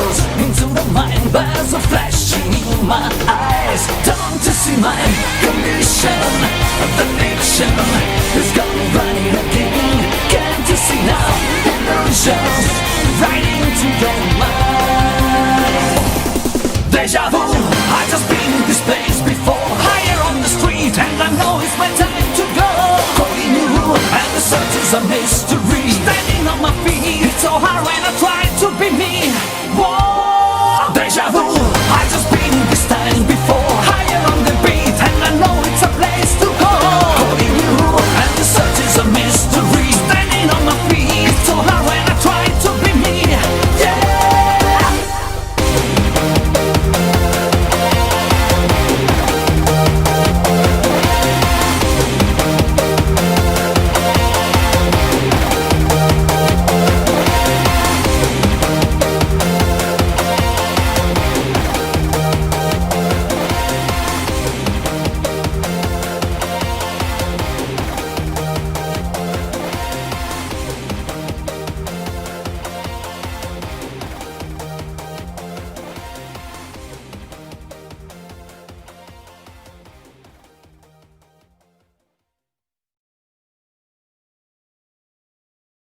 goes into the mind. There's a flashing in my eyes. Don't you see my condition? The fiction is gone right again. Can't you see now? Illusions right into your mind. Deja vu, I just been in this place before. Higher on the street, and I know it's my time to go. Calling you, and the search is a mystery. Standing on my feet, it's so hard when I try to be me.